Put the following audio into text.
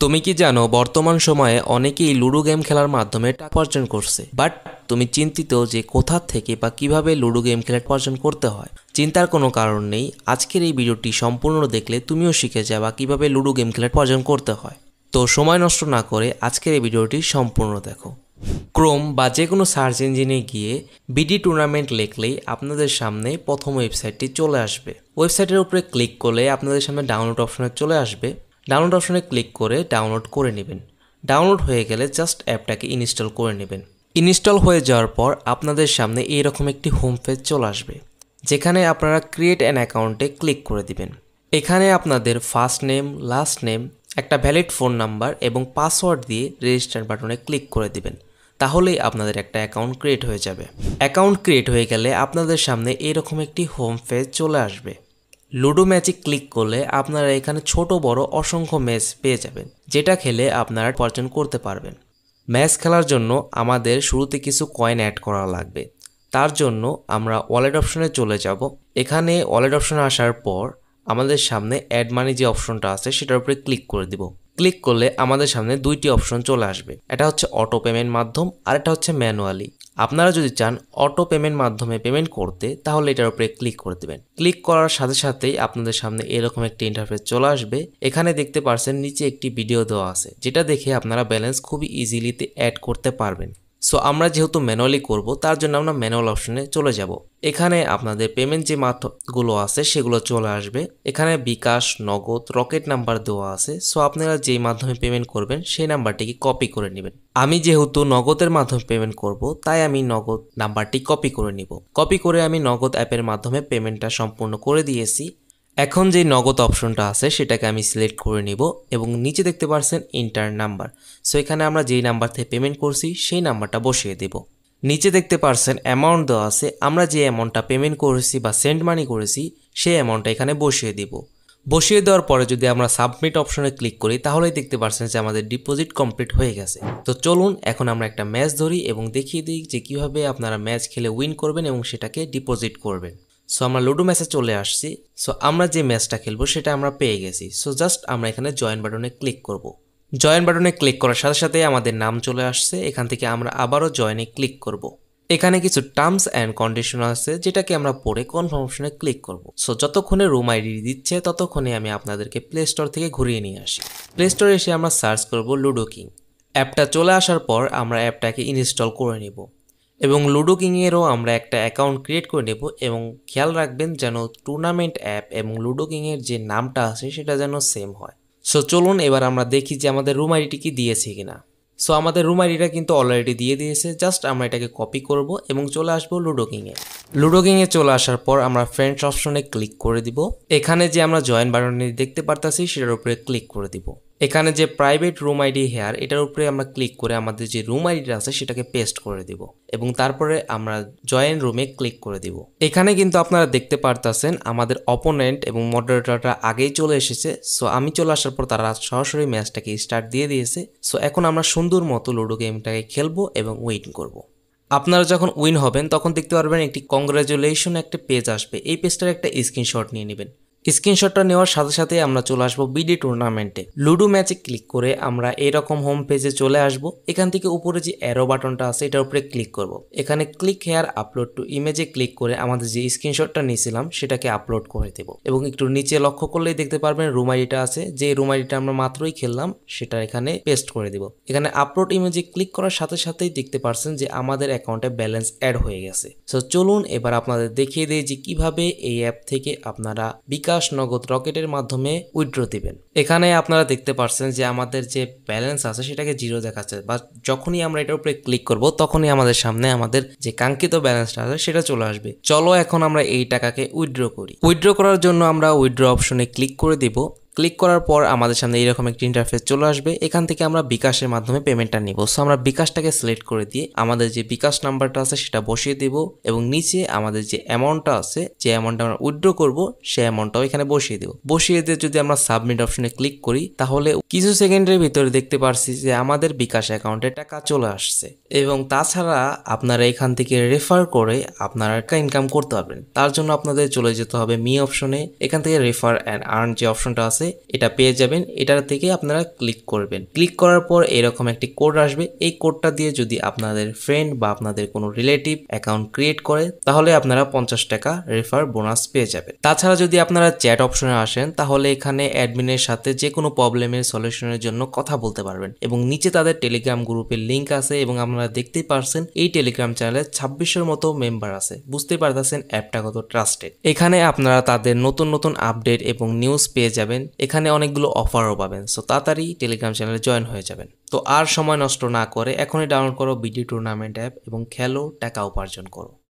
তুমি কি জানো বর্তমান সময়ে অনেকেই লুডো গেম খেলার মাধ্যমে টাকা উপার্জন করছে, বাট তুমি চিন্তিত যে কোথা থেকে বা কিভাবে লুডো গেম খেলে উপার্জন করতে হয়? চিন্তার কোনো কারণ নেই। আজকের এই ভিডিওটি সম্পূর্ণ দেখলে তুমিও শিখে যাবা কিভাবে লুডো গেম খেলে উপার্জন করতে হয়। তো সময় নষ্ট না করে আজকের এই ভিডিওটি সম্পূর্ণ দেখো। ক্রোম বা যে কোনো সার্চ ইঞ্জিনে গিয়ে বিডি টুর্নামেন্ট লিখলেই আপনাদের সামনে প্রথম ওয়েবসাইটটি চলে আসবে। ওয়েবসাইটের উপরে ক্লিক করলে আপনাদের সামনে ডাউনলোড অপশনে চলে আসবে। ডাউনলোড অপশনে ক্লিক করে ডাউনলোড করে নেবেন। ডাউনলোড হয়ে গেলে জাস্ট অ্যাপটাকে ইনস্টল করে নেবেন। ইনস্টল হয়ে যাওয়ার পর আপনাদের সামনে এইরকম একটি হোম পেজ চলে আসবে, যেখানে আপনারা ক্রিয়েট অ্যান অ্যাকাউন্টে ক্লিক করে দিবেন। এখানে আপনাদের ফার্স্ট নেম, লাস্ট নেম, একটা ভ্যালিড ফোন নাম্বার এবং পাসওয়ার্ড দিয়ে রেজিস্টার বাটনে ক্লিক করে দিবেন। তাহলেই আপনাদের একটা অ্যাকাউন্ট ক্রিয়েট হয়ে যাবে। অ্যাকাউন্ট ক্রিয়েট হয়ে গেলে আপনাদের সামনে এরকম একটি হোম পেজ চলে আসবে। লুডো ম্যাচে ক্লিক করলে আপনারা এখানে ছোট বড় অসংখ্য ম্যাচ পেয়ে যাবেন, যেটা খেলে আপনারা উপার্জন করতে পারবেন। ম্যাচ খেলার জন্য আমাদের শুরুতে কিছু কয়েন অ্যাড করা লাগবে। তার জন্য আমরা ওয়ালেট অপশনে চলে যাব। এখানে ওয়ালেট অপশনে আসার পর আমাদের সামনে অ্যাড মানি যে অপশনটা আছে সেটার উপরে ক্লিক করে দিব। ক্লিক করলে আমাদের সামনে দুইটি অপশন চলে আসবে। এটা হচ্ছে অটো পেমেন্ট মাধ্যম আর এটা হচ্ছে ম্যানুয়ালি। আপনারা যদি চান অটো পেমেন্ট মাধ্যমে পেমেন্ট করতে, তাহলে এটার উপরে ক্লিক করে দেবেন। ক্লিক করার সাথে সাথেই আপনাদের সামনে এরকম একটি ইন্টারফেস চলে আসবে। এখানে দেখতে পাচ্ছেন নিচে একটি ভিডিও দেওয়া আছে, যেটা দেখে আপনারা ব্যালেন্স খুবই ইজিলিতে অ্যাড করতে পারবেন। সো আমরা যেহেতু ম্যানুয়ালি করব, তার জন্য আমরা ম্যানুয়াল অপশনে চলে যাব। এখানে আপনাদের পেমেন্ট যে মাধ্যমগুলো আছে সেগুলো চলে আসবে। এখানে বিকাশ, নগদ, রকেট নাম্বার দেওয়া আছে। সো আপনারা যেই মাধ্যমে পেমেন্ট করবেন সেই নাম্বারটিকে কপি করে নেবেন। আমি যেহেতু নগদের মাধ্যমে পেমেন্ট করব, তাই আমি নগদ নাম্বারটি কপি করে নিব। কপি করে আমি নগদ অ্যাপের মাধ্যমে পেমেন্টটা সম্পূর্ণ করে দিয়েছি। এখন যে নগদ অপশনটা আছে সেটাকে আমি সিলেক্ট করে নিব এবং নিচে দেখতে পাচ্ছেন ইন্টার নাম্বার। সো এখানে আমরা যেই নাম্বার থেকে পেমেন্ট করছি সেই নাম্বারটা বসিয়ে দেব। নিচে দেখতে পাচ্ছেন অ্যামাউন্ট দেওয়া আছে। আমরা যে অ্যামাউন্টটা পেমেন্ট করেছি বা সেন্ড মানি করেছি সেই অ্যামাউন্টটা এখানে বসিয়ে দিব। বসিয়ে দেওয়ার পরে যদি আমরা সাবমিট অপশনে ক্লিক করি, তাহলেই দেখতে পাচ্ছেন যে আমাদের ডিপোজিট কমপ্লিট হয়ে গেছে। তো চলুন এখন আমরা একটা ম্যাচ ধরি এবং দেখিয়ে দিই যে কিভাবে আপনারা ম্যাচ খেলে উইন করবেন এবং সেটাকে ডিপোজিট করবেন। সো আমরা লুডো ম্যাচে চলে আসছি। সো আমরা যে ম্যাচটা খেলবো সেটা আমরা পেয়ে গেছি। সো জাস্ট আমরা এখানে জয়েন বাটনে ক্লিক করব। জয়েন বাটনে ক্লিক করার সাথে সাথে আমাদের নাম চলে আসছে। এখান থেকে আমরা আবারও জয়েনে ক্লিক করব। এখানে কিছু টার্মস অ্যান্ড কন্ডিশন আছে, যেটাকে আমরা পড়ে কনফার্ম অপশনে ক্লিক করব। সো যতক্ষণে রুম আইডি দিচ্ছে ততক্ষণে আমি আপনাদেরকে প্লে স্টোর থেকে ঘুরিয়ে নিয়ে আসি। প্লে স্টোরে এসে আমরা সার্চ করব লুডো কিং। অ্যাপটা চলে আসার পর আমরা অ্যাপটাকে ইনস্টল করে নেব এবং লুডো কিংয়েরও আমরা একটা অ্যাকাউন্ট ক্রিয়েট করে নেব। এবং খেয়াল রাখবেন যেন টুর্নামেন্ট অ্যাপ এবং লুডো কিংয়ের যে নামটা আছে সেটা যেন সেম হয়। সো চলুন এবার আমরা দেখি যে আমাদের রুম আইডিটি কি দিয়েছে কিনা। সো আমাদের রুম আইডিটা কিন্তু অলরেডি দিয়ে দিয়েছে। জাস্ট আমরা এটাকে কপি করব এবং চলে আসবো লুডো কিংয়ে। লুডো কিংয়ে চলে আসার পর আমরা ফ্রেন্ডস অপশনে ক্লিক করে দিব। এখানে যে আমরা জয়েন বাটনটি দেখতে পারতাছি সেটার উপরে ক্লিক করে দিব। এখানে যে প্রাইভেট রুম আইডি হেয়ার, এটার উপরে আমরা ক্লিক করে আমাদের যে রুম আইডিটা আছে সেটাকে পেস্ট করে দিব এবং তারপরে আমরা জয়েন রুমে ক্লিক করে দিব। এখানে কিন্তু আপনারা দেখতে পারতাছেন আমাদের অপোনেন্ট এবং মডারেটরটা আগেই চলে এসেছে। সো আমি চলে আসার পর তারা সরাসরি ম্যাচটাকে স্টার্ট দিয়ে দিয়েছে। সো এখন আমরা সুন্দর মতো লুডো গেমটাকে খেলবো এবং উইন করব। আপনারা যখন উইন হবেন তখন দেখতে পারবেন একটি কংগ্রাচুলেশন একটা পেজ আসবে। এই পেজটার একটা স্ক্রিনশট নিয়ে নেবেন। স্ক্রিনশটটা নেওয়ার সাথে সাথে আমরা চলে আসবো বিডি টুর্নামেন্টে। লুডো ম্যাচে ক্লিক করে আমরা এরকম হোম পেজে চলে আসব। এখান থেকে উপরে যে অ্যারো বাটনটা আছে এটার উপরে ক্লিক করব। এখানে ক্লিক হেয়ার আপলোড টু ইমেজে ক্লিক করে আমাদের যে স্ক্রিনশটটা নিয়েছিলাম সেটাকে আপলোড করে দেব এবং একটু নিচে লক্ষ্য করলেই দেখতে পারবেন রুম আইডিটা আছে। যে রুম আইডিটা আমরা মাত্রই খেললাম সেটা এখানে পেস্ট করে দেব। এখানে আপলোড ইমেজে ক্লিক করার সাথে সাথেই দেখতে পারছেন যে আমাদের অ্যাকাউন্টে ব্যালেন্স অ্যাড হয়ে গেছে। সো চলুন এবার আপনাদের দেখিয়ে দিই যে কিভাবে এই অ্যাপ থেকে আপনারা বিকাশ, নগদ, রকেটের মাধ্যমে উইথড্র দিবেন। এখানে আপনারা দেখতে পাচ্ছেন যে আমাদের যে ব্যালেন্স আছে সেটাকে জিরো দেখাচ্ছে, বা যখনই আমরা এটার উপরে ক্লিক করব তখনই আমাদের সামনে আমাদের যে কাঙ্ক্ষিত ব্যালেন্সটা আছে সেটা চলে আসবে। চলো এখন আমরা এই টাকাকে উইথড্র করি। উইথড্র করার জন্য আমরা উইথড্র অপশনে ক্লিক করে দিব। ক্লিক করার পর আমাদের সামনে এইরকম একটি ইন্টারফেস চলে আসবে। এখান থেকে আমরা বিকাশের মাধ্যমে পেমেন্টটা নিব। সো আমরা বিকাশটাকে সিলেক্ট করে দিয়ে আমাদের যে বিকাশ নাম্বারটা আছে সেটা বসিয়ে দেব এবং নিচে আমাদের যে অ্যামাউন্টটা আছে, যে অ্যামাউন্টটা আমরা উইথড্র করব সেই অ্যামাউন্টটাও এখানে বসিয়ে দেব। বসিয়ে দিয়ে যদি আমরা সাবমিট অপশনে ক্লিক করি, তাহলে কিছু সেকেন্ডের ভিতরে দেখতে পারছি যে আমাদের বিকাশ অ্যাকাউন্টে টাকা চলে আসছে। এবং তাছাড়া আপনারা এখান থেকে রেফার করে আপনারা একটা ইনকাম করতে পারবেন। তার জন্য আপনাদের চলে যেতে হবে মি অপশনে। এখান থেকে রেফার অ্যান্ড আর্ন যে অপশনটা আছে আছে এটা পেয়ে যাবেন। এটার থেকে আপনারা ক্লিক করবেন। ক্লিক করার পর এরকম একটি কোড আসবে। এই কোডটা দিয়ে যদি আপনাদের ফ্রেন্ড বা আপনাদের কোনো রিলেটিভ অ্যাকাউন্ট ক্রিয়েট করে তাহলে আপনারা 50 টাকা রেফার বোনাস পেয়ে যাবেন। তাছাড়া যদি আপনারা চ্যাট অপশনে আসেন তাহলে এখানে অ্যাডমিনের সাথে যে কোনো প্রবলেমের সলিউশনের জন্য কথা বলতে পারবেন এবং নিচে তাদের টেলিগ্রাম গ্রুপের লিঙ্ক আছে এবং আপনারা দেখতেই পারছেন এই টেলিগ্রাম চ্যানেলে 2600 মতো মেম্বার আছে। বুঝতেই পারতেছেন অ্যাপটা কত ট্রাস্টেড। এখানে আপনারা তাদের নতুন নতুন আপডেট এবং নিউজ পেয়ে যাবেন। এখানে অনেকগুলো অফারও পাবেন। সো তাড়াতাড়ি টেলিগ্রাম চ্যানেলে জয়েন হয়ে যাবেন। তো আর সময় নষ্ট না করে এখনই ডাউনলোড করো বিডি টুর্নামেন্ট অ্যাপ এবং খেলো, টাকা উপার্জন করো।